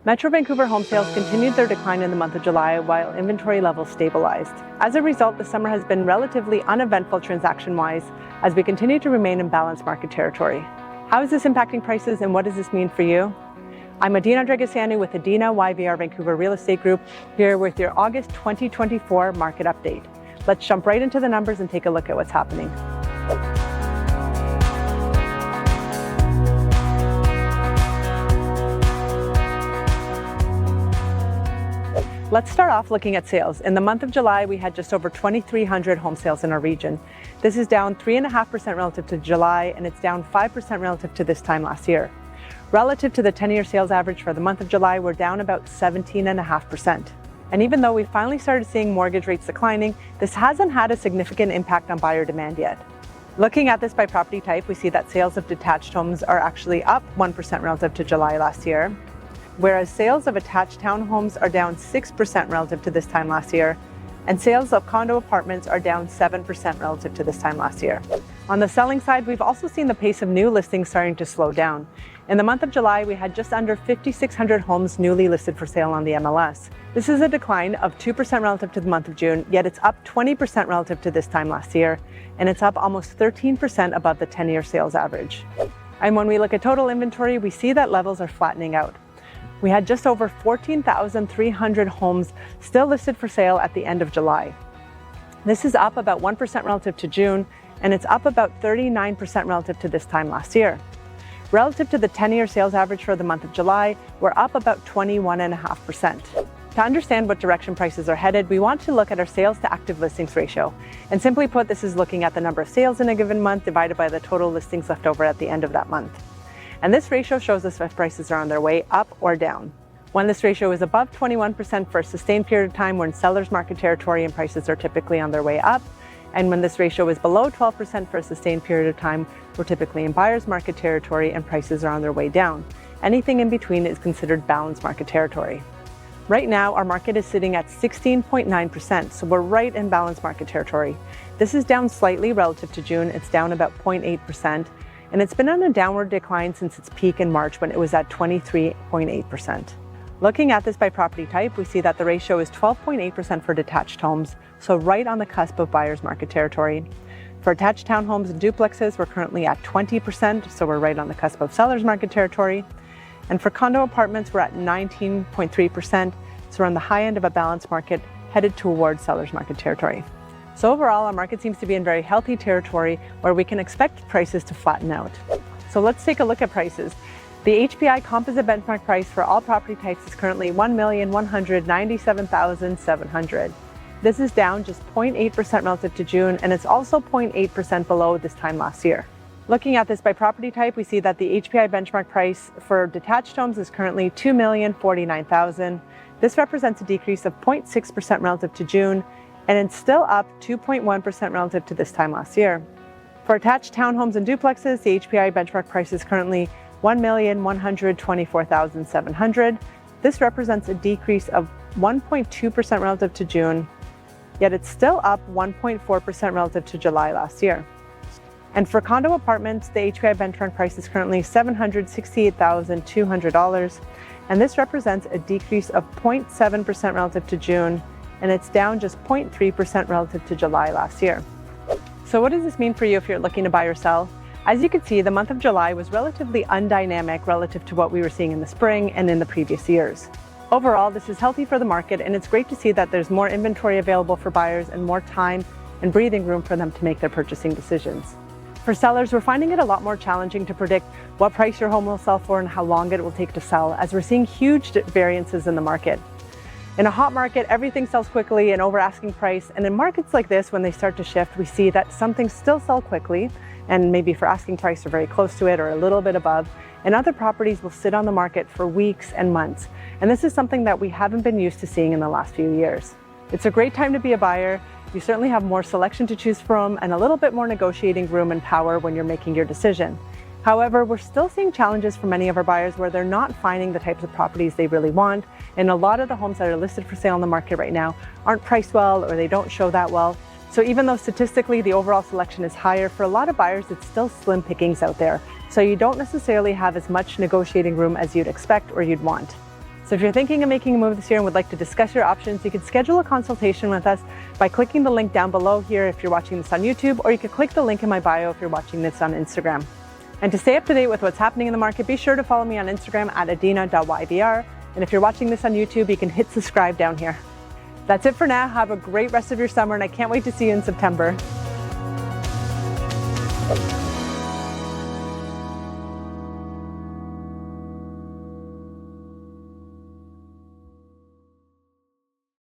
Metro Vancouver home sales continued their decline in the month of July while inventory levels stabilized. As a result, the summer has been relatively uneventful transaction-wise as we continue to remain in balanced market territory. How is this impacting prices and what does this mean for you? I'm Adina with Adina YVR Vancouver Real Estate Group, here with your August 2024 market update. Let's jump right into the numbers and take a look at what's happening. Let's start off looking at sales. In the month of July, we had just over 2,300 home sales in our region. This is down 3.5% relative to July, and it's down 5% relative to this time last year. Relative to the 10-year sales average for the month of July, we're down about 17.5%. And even though we finally started seeing mortgage rates declining, this hasn't had a significant impact on buyer demand yet. Looking at this by property type, we see that sales of detached homes are actually up 1% relative to July last year, whereas sales of attached townhomes are down 6% relative to this time last year, and sales of condo apartments are down 7% relative to this time last year. On the selling side, we've also seen the pace of new listings starting to slow down. In the month of July, we had just under 5,600 homes newly listed for sale on the MLS. This is a decline of 2% relative to the month of June, yet it's up 20% relative to this time last year, and it's up almost 13% above the 10-year sales average. And when we look at total inventory, we see that levels are flattening out. We had just over 14,300 homes still listed for sale at the end of July. This is up about 1% relative to June, and it's up about 39% relative to this time last year. Relative to the 10-year sales average for the month of July, we're up about 21.5%. To understand what direction prices are headed, we want to look at our sales to active listings ratio. And simply put, this is looking at the number of sales in a given month divided by the total listings left over at the end of that month. And this ratio shows us if prices are on their way up or down. When this ratio is above 21% for a sustained period of time, we're in seller's market territory and prices are typically on their way up. And when this ratio is below 12% for a sustained period of time, we're typically in buyer's market territory and prices are on their way down. Anything in between is considered balanced market territory. Right now, our market is sitting at 16.9%, so we're right in balanced market territory. This is down slightly relative to June. It's down about 0.8%, and it's been on a downward decline since its peak in March when it was at 23.8%. Looking at this by property type, we see that the ratio is 12.8% for detached homes, so right on the cusp of buyer's market territory. For attached townhomes and duplexes, we're currently at 20%, so we're right on the cusp of seller's market territory. And for condo apartments, we're at 19.3%, so we're on the high end of a balanced market headed towards seller's market territory. So overall, our market seems to be in very healthy territory where we can expect prices to flatten out. So let's take a look at prices. The HPI composite benchmark price for all property types is currently $1,197,700. This is down just 0.8% relative to June, and it's also 0.8% below this time last year. Looking at this by property type, we see that the HPI benchmark price for detached homes is currently $2,049,000. This represents a decrease of 0.6% relative to June, and it's still up 2.1% relative to this time last year. For attached townhomes and duplexes, the HPI benchmark price is currently $1,124,700. This represents a decrease of 1.2% relative to June, yet it's still up 1.4% relative to July last year. And for condo apartments, the HPI benchmark price is currently $768,200, and this represents a decrease of 0.7% relative to June, and it's down just 0.3% relative to July last year. So what does this mean for you if you're looking to buy or sell? As you can see, the month of July was relatively undynamic relative to what we were seeing in the spring and in the previous years. Overall, this is healthy for the market, and it's great to see that there's more inventory available for buyers and more time and breathing room for them to make their purchasing decisions. For sellers, we're finding it a lot more challenging to predict what price your home will sell for and how long it will take to sell, as we're seeing huge variances in the market. In a hot market, everything sells quickly and over asking price, and in markets like this, when they start to shift, we see that some things still sell quickly, and maybe for asking price or very close to it or a little bit above, and other properties will sit on the market for weeks and months. And this is something that we haven't been used to seeing in the last few years. It's a great time to be a buyer. You certainly have more selection to choose from and a little bit more negotiating room and power when you're making your decision. However, we're still seeing challenges for many of our buyers where they're not finding the types of properties they really want, and a lot of the homes that are listed for sale on the market right now aren't priced well or they don't show that well. So even though statistically the overall selection is higher, for a lot of buyers it's still slim pickings out there. So you don't necessarily have as much negotiating room as you'd expect or you'd want. So if you're thinking of making a move this year and would like to discuss your options, you can schedule a consultation with us by clicking the link down below here if you're watching this on YouTube, or you can click the link in my bio if you're watching this on Instagram. And to stay up to date with what's happening in the market, be sure to follow me on Instagram at adina.ybr. And if you're watching this on YouTube, you can hit subscribe down here. That's it for now. Have a great rest of your summer, and I can't wait to see you in September.